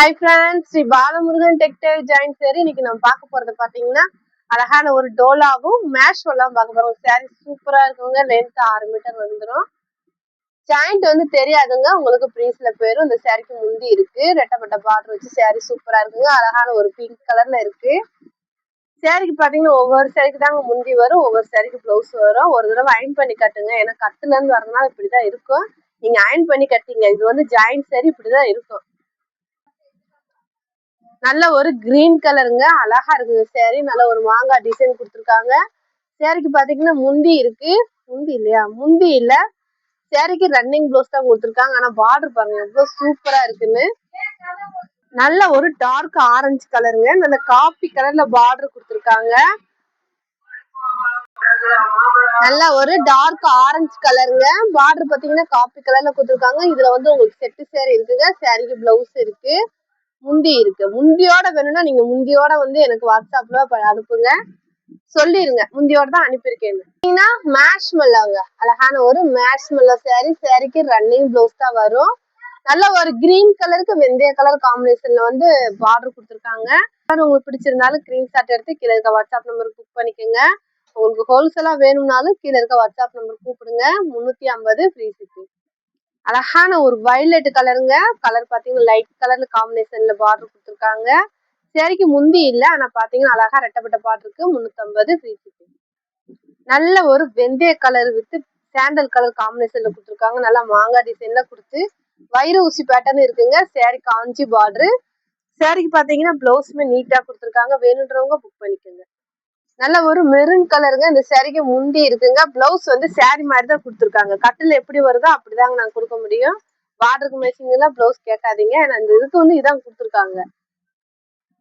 Hi friends, Sri Balamurugan textile ஜாயின் சேரி. இன்னைக்கு நம்ம பார்க்க போறது பாத்தீங்கன்னா அழகான ஒரு டோலாவும் மேஷ்வெல்லாம் பார்க்க போறோம். சாரி சூப்பரா இருக்குங்க. லென்த் 6 மீட்டர் வந்துடும். ஜாயிண்ட் வந்து தெரியாதுங்க, உங்களுக்கு ப்ரீஸ்ல போயிடும். இந்த சாரிக்கு முந்தி இருக்கு, ரெட்டப்பட்ட பார்டர் வச்சு சாரி சூப்பரா இருக்குங்க. அழகான ஒரு பிங்க் கலர்ல இருக்கு. சாரிக்கு பாத்தீங்கன்னா ஒவ்வொரு சாரிக்கு தாங்க முந்தி வரும், ஒவ்வொரு சாரிக்கு பிளவுஸ் வரும். ஒரு தடவை அயன் பண்ணி கட்டுங்க, ஏன்னா கட்டுல இருந்து வரதுனால இப்படிதான் இருக்கும். நீங்க அயன் பண்ணி கட்டிங்க. இது வந்து ஜாயிண்ட் சாரி இப்படிதான் இருக்கும். நல்ல ஒரு கிரீன் கலருங்க, அழகா இருக்குங்க சாரி. நல்ல ஒரு மாங்காய் டிசைன் கொடுத்துருக்காங்க. சாரிக்கு பாத்தீங்கன்னா முந்தி இருக்கு, முந்தி இல்லையா, முந்தி இல்ல. சாரிக்கு ரன்னிங் ப்ளவுஸ் தான் கொடுத்துருக்காங்க. ஆனா பார்டர் பாருங்க எவ்வளவு சூப்பரா இருக்குன்னு. நல்ல ஒரு டார்க் ஆரஞ்சு கலருங்க, நல்ல காபி கலர்ல பார்டர் கொடுத்துருக்காங்க. நல்ல ஒரு டார்க் ஆரஞ்சு கலருங்க, பார்டர் பாத்தீங்கன்னா காபி கலர்ல கொடுத்துருக்காங்க. இதுல வந்து உங்களுக்கு செட்டு சாரி இருக்குங்க. சாரிக்கு பிளவுஸ் இருக்கு, முந்தி இருக்கு. முந்தியோட வேணும்னா நீங்க முந்தியோட வந்து எனக்கு வாட்ஸ்அப்ல அனுப்புங்க, சொல்லிருங்க முந்தியோட தான் அனுப்பியிருக்கேன். மேஷ்மெல்லோங்க, அழகான ஒரு மேஷ்மெல்லோ சாரி. சாரிக்கு ரன்னிங் பிளவுஸ் தான் வரும். நல்ல ஒரு கிரீன் கலருக்கு வெந்தய கலர் காம்பினேஷன்ல வந்து பார்டர் கொடுத்துருக்காங்க. உங்களுக்கு பிடிச்சிருந்தாலும் ஸ்கிரீன்ஷாட் எடுத்து கீழே இருக்க வாட்ஸ்அப் நம்பருக்கு புக் பண்ணிக்கோங்க. உங்களுக்கு ஹோல்சேலா வேணும்னாலும் கீழே இருக்க வாட்ஸ்அப் நம்பர் கூப்பிடுங்க. 350 ஃப்ரீ ஷிப்பிங். அழகான ஒரு வயலட் கலருங்க, கலர் பாத்தீங்கன்னா லைட் கலர்ல காம்பினேஷன்ல பார்டர் கொடுத்துருக்காங்க. சாரிக்கு முந்தி இல்ல, ஆனா பாத்தீங்கன்னா அழகா ரெட்டப்பட்ட பார்டர் இருக்கு. 350 ஃப்ரீ ஷிப்பிங். நல்ல ஒரு வெந்தய கலர் வித் சாண்டல் கலர் காம்பினேஷன்ல கொடுத்துருக்காங்க. நல்லா மாங்காய் டிசைன்ல கொடுத்து வைர ஊசி பேட்டர்ன் இருக்குங்க. சாரி காஞ்சி பார்டர். சாரிக்கு பாத்தீங்கன்னா பிளவுஸுமே நீட்டா கொடுத்துருக்காங்க. வேணுன்றவங்க புக் பண்ணிக்கோங்க. நல்ல ஒரு மெரூன் கலருங்க, இந்த சாரிக்கு முந்தி இருக்குங்க. பிளவுஸ் வந்து சாரி மாதிரி தான் கொடுத்துருக்காங்க. கட்டில் எப்படி வருதோ அப்படிதாங்க நாங்க கொடுக்க முடியும். பார்டருக்கு மேட்சிங் எல்லாம் பிளவுஸ் கேட்காதீங்க, ஏன்னா இந்த இதுக்கு வந்து இதான் கொடுத்துருக்காங்க.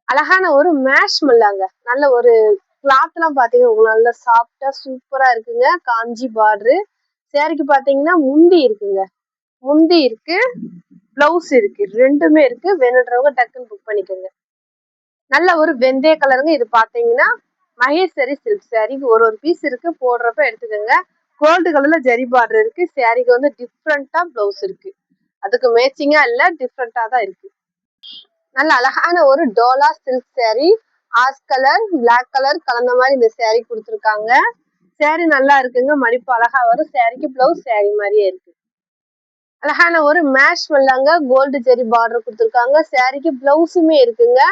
அழகான ஒரு மேஷ்மெல்லாங்க, நல்ல ஒரு கிளாத் எல்லாம் பாத்தீங்கன்னா உங்களுக்கு நல்ல சாஃப்டா சூப்பரா இருக்குங்க. காஞ்சி பார்டரு. சாரிக்கு பாத்தீங்கன்னா முந்தி இருக்குங்க, முந்தி இருக்கு, பிளவுஸ் இருக்கு, ரெண்டுமே இருக்கு. வேணுன்றவங்க டக்குன்னு புக் பண்ணிக்கோங்க. நல்ல ஒரு வெந்தய கலருங்க. இது பாத்தீங்கன்னா மகேஸ்வரி சில்க் சாரிக்கு ஒரு பீஸ் இருக்கு, போடுறப்ப எடுத்துக்கோங்க. கோல்டு கலர்ல ஜரி பார்டர் இருக்கு. சாரிக்கு வந்து டிஃப்ரெண்டா பிளவுஸ் இருக்கு, அதுக்கு மேட்சிங்கா இல்ல, டிஃப்ரெண்டா தான் இருக்கு. நல்ல அழகான ஒரு dola silk sari, ash colour black colour கலந்த மாதிரி இந்த சாரி கொடுத்துருக்காங்க. சாரி நல்லா இருக்குங்க, மடிப்பு அழகா வரும். சாரிக்கு பிளவுஸ் சாரி மாதிரியே இருக்கு. அழகான ஒரு மேஷ் வெள்ளாங்க, கோல்டு ஜெரி பார்டர் கொடுத்துருக்காங்க. சாரிக்கு பிளவுஸுமே இருக்குங்க.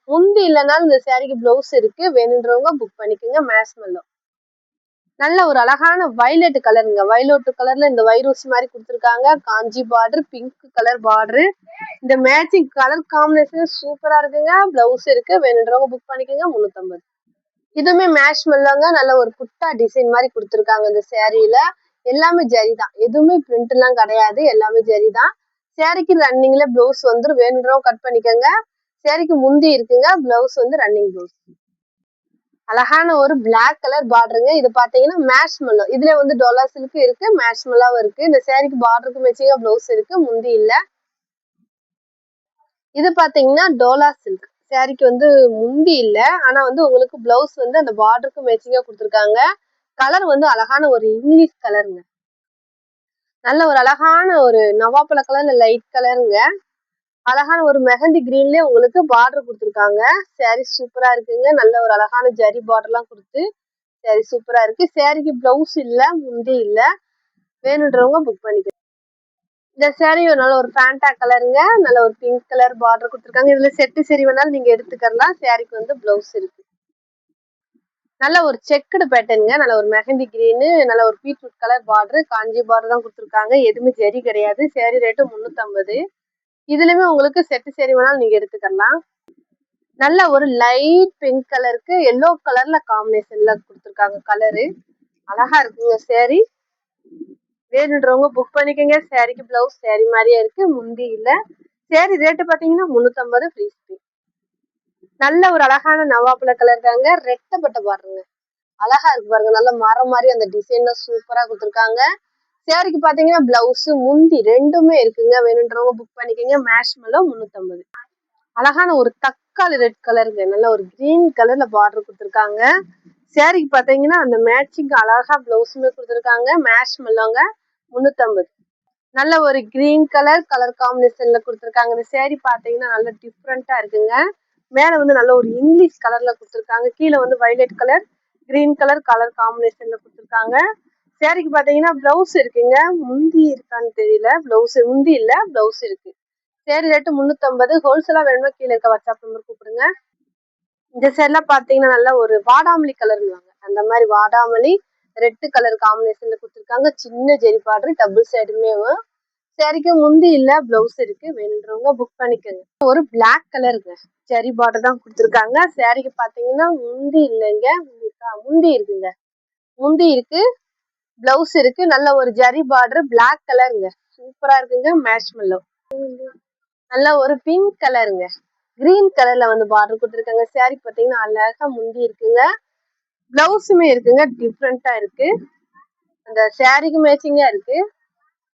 முந்தி இல்லைனாலும் இந்த சாரிக்கு பிளவுஸ் இருக்கு, வேணுன்றவங்க புக் பண்ணிக்கோங்க. மேஷ் மெல்லோ நல்ல ஒரு அழகான வயலட் கலருங்க, வயலட் கலர்ல இந்த வைரூசி மாதிரி கொடுத்துருக்காங்க. காஞ்சி பார்டர், பிங்க் கலர் பார்டரு. இந்த மேட்சிங் கலர் காம்பினேஷன் சூப்பரா இருக்குங்க. பிளவுஸ் இருக்கு, வேணுன்றவங்க புக் பண்ணிக்கோங்க. 350. இதுவுமே மேஷ் மெல்லோங்க, நல்ல ஒரு புட்டா டிசைன் மாதிரி கொடுத்துருக்காங்க. இந்த சாரியில எல்லாமே ஜரி தான், எதுவுமே பிரிண்ட் எல்லாம் கிடையாது, எல்லாமே ஜரி தான். சாரிக்கு ரன்னிங்ல பிளவுஸ் வந்துடும், வேணுன்றவங்க கட் பண்ணிக்கோங்க. சாரிக்கு முந்தி இருக்குங்க, பிளவுஸ் வந்து ரன்னிங் பிளவுஸ். அழகான ஒரு பிளாக் கலர் பார்டருங்க. இது பாத்தீங்கன்னா மேஷ் மெல்லோ, இதுல வந்து டோலா சில்க் இருக்கு, மேஷ் மெல்லாவும் இருக்கு. இந்த சாரிக்கு பார்டருக்கு மேட்சிங்கா பிளவுஸ் இருக்கு, முந்தி இல்ல. இது பாத்தீங்கன்னா டோலா சில்க் சாரிக்கு வந்து முந்தி இல்ல, ஆனா வந்து உங்களுக்கு பிளவுஸ் வந்து அந்த பார்டருக்கு மேட்சிங்கா கொடுத்துருக்காங்க. கலர் வந்து அழகான ஒரு இங்கிலீஷ் கலருங்க, நல்ல ஒரு அழகான ஒரு நவாப்பழ கலர்ல லைட் கலருங்க. அழகான ஒரு மெஹந்தி கிரீன்லயே உங்களுக்கு பார்டர் கொடுத்துருக்காங்க. சாரி சூப்பரா இருக்குங்க. நல்ல ஒரு அழகான ஜரி பார்டர் எல்லாம் கொடுத்து சாரி சூப்பரா இருக்கு. சாரிக்கு பிளவுஸ் இல்ல, முந்தி இல்ல, வேணுன்றவங்க புக் பண்ணிக்க. இந்த சாரி நல்ல ஒரு ஃபேண்டா கலருங்க, நல்ல ஒரு பிங்க் கலர் பார்டர் கொடுத்துருக்காங்க. இதுல செட்டு சரி வேணாலும் நீங்க எடுத்துக்கலாம். சாரிக்கு வந்து பிளவுஸ் இருக்கு. நல்ல ஒரு செக்குடு பேட்டர்னுங்க, நல்ல ஒரு மெஹந்தி கிரீனு, நல்ல ஒரு பீட்ரூட் கலர் பார்டர், காஞ்சி பார்டர் தான் கொடுத்துருக்காங்க. எதுவுமே ஜரி கிடையாது. Sorry rate 350. இதுலயுமே உங்களுக்கு செட்டு சரி வேணாலும் நீங்க எடுத்துக்கலாம். நல்ல ஒரு லைட் பிங்க் கலருக்கு எல்லோ கலர்ல காம்பினேஷன்ல கொடுத்துருக்காங்க. கலரு அழகா இருக்குங்க சாரி, வேணுன்றவங்க புக் பண்ணிக்கோங்க. சாரிக்கு பிளவுஸ் சாரி மாதிரியே இருக்கு, முந்தி இல்ல. சாரி ரேட்டு பாத்தீங்கன்னா 350 ஃப்ரீ ஷிப்பிங். நல்ல ஒரு அழகான நவாப்பழ கலர் தாங்க, ரெட்டப்பட்ட பாருங்க, அழகா இருக்கு பாருங்க. நல்ல மரம் மாதிரி அந்த டிசைன்ல சூப்பரா கொடுத்துருக்காங்க. சாரிக்கு பாத்தீங்கன்னா பிளவுஸ் முந்தி ரெண்டுமே இருக்குங்க, வேணுன்றவங்க புக் பண்ணிக்கோங்க. மேஷ் மெல்லோ 350. அழகான ஒரு தக்காளி ரெட் கலருங்க, நல்ல ஒரு கிரீன் கலர்ல பார்டர் கொடுத்துருக்காங்க. சாரிக்கு பாத்தீங்கன்னா அந்த மேட்சிங் அழகா பிளவுஸுமே கொடுத்துருக்காங்க. மேஷ் மெல்லோங்க, 350. நல்ல ஒரு கிரீன் கலர் காம்பினேஷன்ல கொடுத்துருக்காங்க. இந்த சேரீ பாத்தீங்கன்னா நல்ல டிஃப்ரெண்டா இருக்குங்க. மேல வந்து நல்ல ஒரு இங்கிலீஷ் கலர்ல கொடுத்துருக்காங்க. கீழே வந்து வைலட் கலர் கிரீன் கலர் காம்பினேஷன்ல கொடுத்துருக்காங்க. சேரீக்கு பாத்தீங்கன்னா பிளவுஸ் இருக்குங்க. முந்தி இருக்கான்னு தெரியல. பிளவுஸ் முந்தி இல்ல, பிளவுஸ் இருக்கு. சேரீ ரேட்டு 350. ஹோல்சேலா வேணும்னா கீழே இருக்க வாட்ஸ்அப் நம்பர் கூப்பிடுங்க. இந்த சைட்லாம் பாத்தீங்கன்னா நல்ல ஒரு வாடாமல்லி கலர்னுவாங்க, அந்த மாதிரி வாடாமல்லி ரெட் கலர் காம்பினேஷன்ல கொடுத்துருக்காங்க. சின்ன ஜெரி பார்டர் டபுள் சைடுமே. சேரீக்கு முந்தி இல்ல, பிளவுஸ் இருக்கு. வேணுன்றவங்க புக் பண்ணிக்கோங்க. ஒரு பிளாக் கலருங்க ஜெரி பார்டர் தான் கொடுத்துருக்காங்க. சேரீக்கு பாத்தீங்கன்னா முந்தி இல்லைங்க, முந்தி இருக்குங்க. முந்தி இருக்கு, பிளவுஸ் இருக்கு. நல்ல ஒரு ஜெரி பார்டர் பிளாக் கலருங்க, சூப்பரா இருக்குங்க. மேட்ச்மெல்லோ நல்ல ஒரு பிங்க் கலருங்க, கிரீன் கலர்ல வந்து பார்டர் கொடுத்துருக்காங்க. சேரீ பாத்தீங்கன்னா அழகா முந்தி இருக்குங்க, பிளவுஸுமே இருக்குங்க. டிஃப்ரெண்டா இருக்கு, அந்த சேரீக்கு மேட்சிங்கா இருக்கு.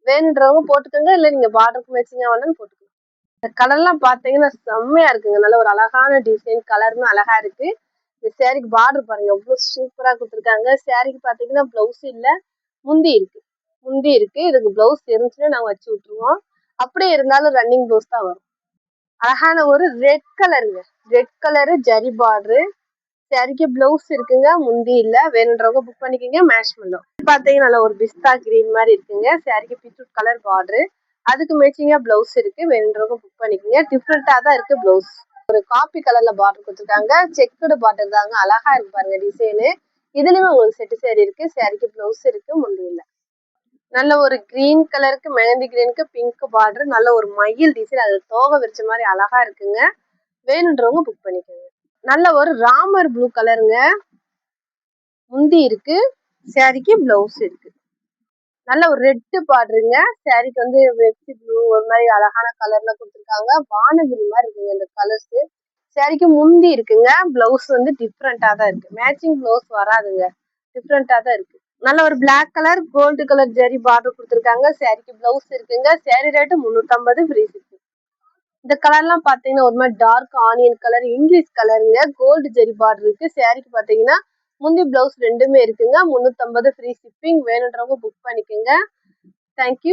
வேணுன்றவங்க போட்டுக்கோங்க, இல்ல நீங்க பார்டருக்கு மேட்சிங்கா வேணாலும் போட்டுக்கோங்க. இந்த கலர்லாம் பாத்தீங்கன்னா செம்மையா இருக்குங்க. நல்ல ஒரு அழகான டிசைன், கலருமே அழகா இருக்கு. இந்த சேரீக்கு பார்டர் பாருங்க எவ்வளவு சூப்பரா கொடுத்துருக்காங்க. சேரீக்கு பாத்தீங்கன்னா பிளவுஸ் இல்ல, முந்தி இருக்கு. முந்தி இருக்கு, இதுக்கு பிளவுஸ் இருந்துச்சுன்னா நாங்க வச்சு விட்டுருவோம். அப்படியே இருந்தாலும் ரன்னிங் பிளவுஸ் தான் வரும். அழகான ஒரு ரெட் கலருங்க, ரெட் கலரு ஜரி பார்டரு. சேரீக்கு பிளவுஸ் இருக்குங்க, முந்தி இல்ல. வேணுன்றவங்க புக் பண்ணிக்கோங்க. மேட்ச்மெல்லோ பாத்தீங்கன்னா நல்ல ஒரு பிஸ்தா கிரீன் மாதிரி இருக்குங்க. சேரீக்கு பீட்ரூட் கலர் பார்டரு, அதுக்கு மேட்சிங்கா பிளவுஸ் இருக்கு. வேணுன்றவங்க புக் பண்ணிக்கோங்க. டிஃப்ரெண்டா தான் இருக்கு பிளவுஸ். ஒரு காப்பி கலர்ல பார்டர் கொடுத்துருக்காங்க. செக்குடு பார்டர் தாங்க, அழகா இருக்கு பாருங்க டிசைனு. இதுலயுமே உங்களுக்கு செட்டு சேரீ இருக்கு. சேரீக்கு பிளவுஸ் இருக்கு, முந்தி இல்ல. நல்ல ஒரு கிரீன் கலருக்கு மெஹந்தி கிரீனுக்கு பிங்க் பார்டர், நல்ல ஒரு மயில் டிசைன், அது தோகை விரிச்ச மாதிரி அழகா இருக்குங்க. வேணுன்றவங்க புக் பண்ணிக்கோங்க. நல்ல ஒரு ராமர் ப்ளூ கலருங்க, முந்தி இருக்கு. சேரீக்கு பிளவுஸ் இருக்கு. நல்ல ஒரு ரெட் பார்டருங்க. சேரீக்கு வந்து வெப்சி ப்ளூ ஒரு மாதிரி அழகான கலர்ல கொடுத்துருக்காங்க. வானவில் மாதிரி இருக்குங்க இந்த கலர்ஸ். சேரீக்கு முந்தி இருக்குங்க, பிளவுஸ் வந்து டிஃப்ரெண்டா தான் இருக்கு. மேட்சிங் பிளவுஸ் வராதுங்க, டிஃப்ரெண்டா தான் இருக்கு. நல்ல ஒரு பிளாக் கலர் கோல்டு கலர் ஜெரி பார்டர் கொடுத்துருக்காங்க. சேரீக்கு பிளவுஸ் இருக்குங்க. Sari rate 350, free shipping. இந்த கலர்லாம் பாத்தீங்கன்னா ஒரு மாதிரி டார்க் ஆனியன் கலர், இங்கிலீஷ் கலருங்க. கோல்டு ஜெரி பார்டர் இருக்கு. சேரீக்கு பாத்தீங்கன்னா முந்தி பிளவுஸ் ரெண்டுமே இருக்குங்க. 350, ஃப்ரீ ஷிப்பிங். வேணுன்றவங்க புக் பண்ணிக்கோங்க. தேங்க்யூ.